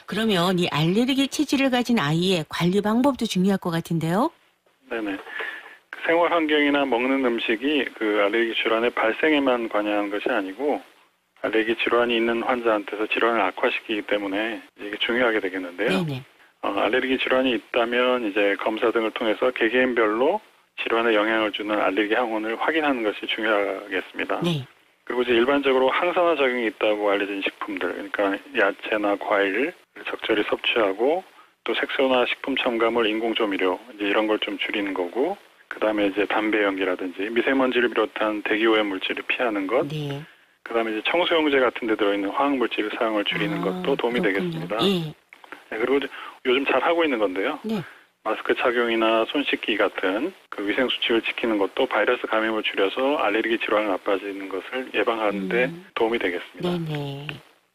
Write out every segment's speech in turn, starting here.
그러면 이 알레르기 체질을 가진 아이의 관리 방법도 중요할 것 같은데요? 네네. 그 생활 환경이나 먹는 음식이 그 알레르기 질환의 발생에만 관여하는 것이 아니고 알레르기 질환이 있는 환자한테서 질환을 악화시키기 때문에 이게 중요하게 되겠는데요. 네네. 알레르기 질환이 있다면 이제 검사 등을 통해서 개개인별로 질환에 영향을 주는 알레르기 항원을 확인하는 것이 중요하겠습니다. 네. 그리고 이제 일반적으로 항산화 작용이 있다고 알려진 식품들, 그러니까 야채나 과일을 적절히 섭취하고 또 색소나 식품 첨가물, 인공조미료 이제 이런 걸 좀 줄이는 거고, 그다음에 이제 담배 연기라든지 미세먼지를 비롯한 대기오염 물질을 피하는 것, 네. 그다음에 이제 청소용제 같은 데 들어있는 화학 물질 사용을 줄이는 것도 도움이 그렇군요. 되겠습니다. 예. 네, 그리고 이제 요즘 잘 하고 있는 건데요. 네. 마스크 착용이나 손 씻기 같은 그 위생 수칙을 지키는 것도 바이러스 감염을 줄여서 알레르기 질환을 나빠지는 것을 예방하는 데 도움이 되겠습니다. 네네.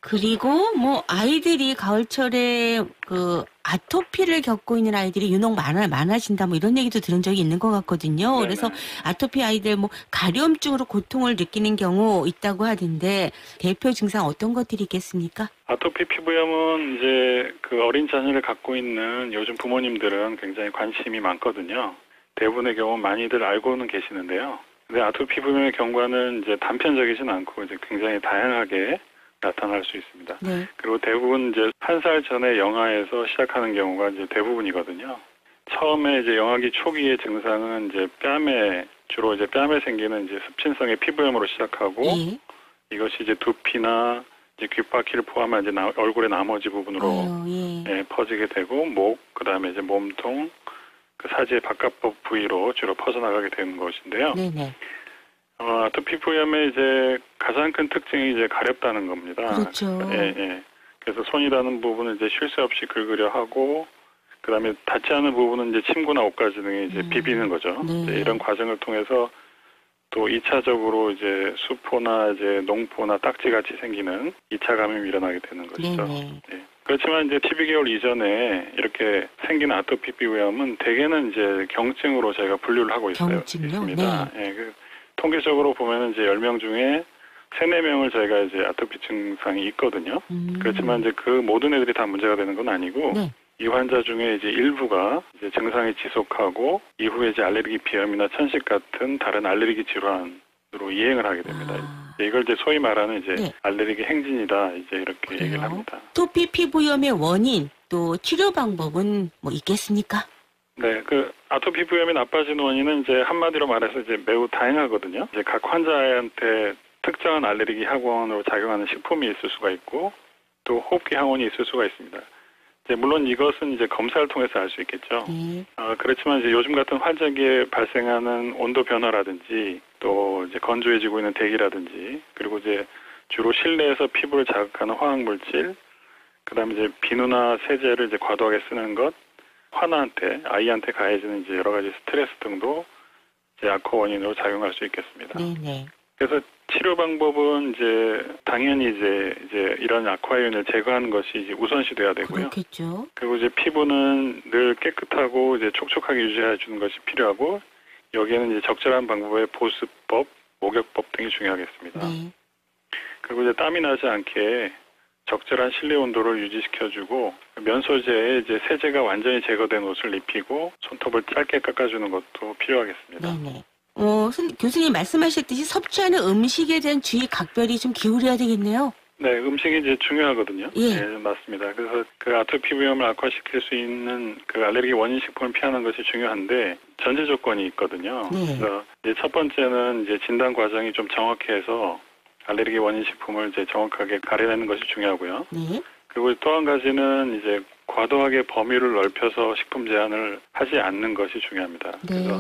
그리고 뭐 아이들이 가을철에 그 아토피를 겪고 있는 아이들이 유독 많아진다 뭐 이런 얘기도 들은 적이 있는 것 같거든요. 네네. 그래서 아토피 아이들 뭐 가려움증으로 고통을 느끼는 경우 있다고 하던데 대표 증상 어떤 것들이 있겠습니까? 아토피 피부염은 이제 그 어린 자녀를 갖고 있는 요즘 부모님들은 굉장히 관심이 많거든요. 대부분의 경우 많이들 알고는 계시는데요. 근데 아토피 피부염의 경과는 이제 단편적이진 않고 이제 굉장히 다양하게 나타날 수 있습니다. 네. 그리고 대부분 이제 1살 전에 영아에서 시작하는 경우가 이제 대부분이거든요. 처음에 이제 영아기 초기의 증상은 이제 주로 이제 뺨에 생기는 이제 습진성의 피부염으로 시작하고 예. 이것이 이제 두피나 이제 귓바퀴를 포함한 이제 얼굴의 나머지 부분으로 예. 퍼지게 되고 목, 그다음에 이제 몸통, 그 사지의 바깥쪽 부위로 주로 퍼져나가게 되는 것인데요. 네네. 아토피 피부염의 이제 가장 큰 특징이 이제 가렵다는 겁니다. 그렇죠. 예. 그래서 손이 닿는 부분은 이제 쉴 새 없이 긁으려 하고, 그다음에 닿지 않는 부분은 이제 침구나 옷가지 등에 이제 비비는 거죠. 네. 이제 이런 과정을 통해서 또 2차적으로 이제 수포나 이제 농포나 딱지같이 생기는 2차 감염이 일어나게 되는 것이죠. 네네. 예. 그렇지만 이제 TB 계열 이전에 이렇게 생긴 아토피 피부염은 대개는 이제 경증으로 저희가 분류를 하고 경증요? 있습니다. 예, 통계적으로 보면은 이제 10명 중에 3, 4명을 저희가 이제 아토피 증상이 있거든요. 그렇지만 이제 그 모든 애들이 다 문제가 되는 건 아니고 네. 이 환자 중에 이제 일부가 이제 증상이 지속하고 이후에 이제 알레르기 비염이나 천식 같은 다른 알레르기 질환으로 이행을 하게 됩니다. 이걸 이제 소위 말하는 이제 네. 알레르기 행진이다 이제 이렇게 그래요? 얘기를 합니다. 아토피 피부염의 원인 또 치료 방법은 뭐 있겠습니까? 네, 그 아토피 피부염이 나빠지는 원인은 이제 한마디로 말해서 이제 매우 다양하거든요. 이제 각 환자한테 특정한 알레르기 항원으로 작용하는 식품이 있을 수가 있고 또 호흡기 항원이 있을 수가 있습니다. 이제 물론 이것은 이제 검사를 통해서 알 수 있겠죠. 그렇지만 이제 요즘 같은 환절기에 발생하는 온도 변화라든지 또 이제 건조해지고 있는 대기라든지 그리고 이제 주로 실내에서 피부를 자극하는 화학 물질, 그다음에 이제 비누나 세제를 이제 과도하게 쓰는 것, 아이한테 가해지는 이제 여러 가지 스트레스 등도 이제 악화 원인으로 작용할 수 있겠습니다. 네네. 그래서 치료 방법은 이제 당연히 이제 이런 악화 요인을 제거하는 것이 이제 우선시돼야 되고요. 그렇겠죠. 그리고 이제 피부는 늘 깨끗하고 이제 촉촉하게 유지해 주는 것이 필요하고 여기에는 이제 적절한 방법의 보습법, 목욕법 등이 중요하겠습니다. 네. 그리고 이제 땀이 나지 않게 적절한 실내 온도를 유지시켜주고 면소재에 이제 세제가 완전히 제거된 옷을 입히고 손톱을 짧게 깎아주는 것도 필요하겠습니다. 네네. 교수님 말씀하셨듯이 섭취하는 음식에 대한 주의 각별히 좀 기울여야 되겠네요. 네, 음식이 이제 중요하거든요. 예. 네, 맞습니다. 그래서 그 아토피 피부염을 악화시킬 수 있는 그 알레르기 원인 식품을 피하는 것이 중요한데 전제 조건이 있거든요. 네. 그래서 이제 첫 번째는 이제 진단 과정이 좀 정확해서 알레르기 원인 식품을 이제 정확하게 가려내는 것이 중요하고요. 네. 그리고 또 한 가지는 이제 과도하게 범위를 넓혀서 식품 제한을 하지 않는 것이 중요합니다. 그래서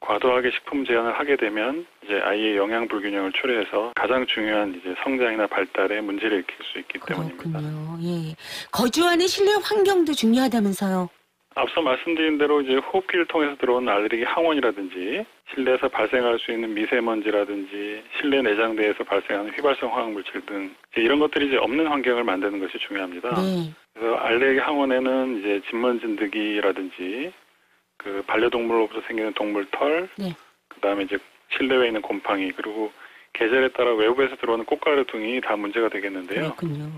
과도하게 식품 제한을 하게 되면 이제 아이의 영양 불균형을 초래해서 가장 중요한 이제 성장이나 발달에 문제를 일으킬 수 있기 때문입니다. 그렇군요. 예. 거주하는 실내 환경도 중요하다면서요. 앞서 말씀드린 대로 이제 호흡기를 통해서 들어오는 알레르기 항원이라든지 실내에서 발생할 수 있는 미세먼지라든지 실내 내장대에서 발생하는 휘발성 화학 물질 등 이런 것들이 이제 없는 환경을 만드는 것이 중요합니다. 네. 그래서 알레르기 항원에는 이제 진먼 진드기라든지 그 반려동물로부터 생기는 동물 털, 네. 그다음에 이제 실내에 있는 곰팡이, 그리고 계절에 따라 외부에서 들어오는 꽃가루 등이 다 문제가 되겠는데요. 그렇군요.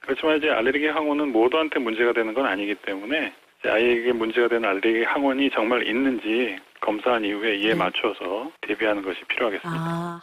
그렇지만 이제 알레르기 항원은 모두한테 문제가 되는 건 아니기 때문에 이제 아이에게 문제가 되는 알레르기 항원이 정말 있는지 검사한 이후에 이에 네. 맞춰서 대비하는 것이 필요하겠습니다. 아.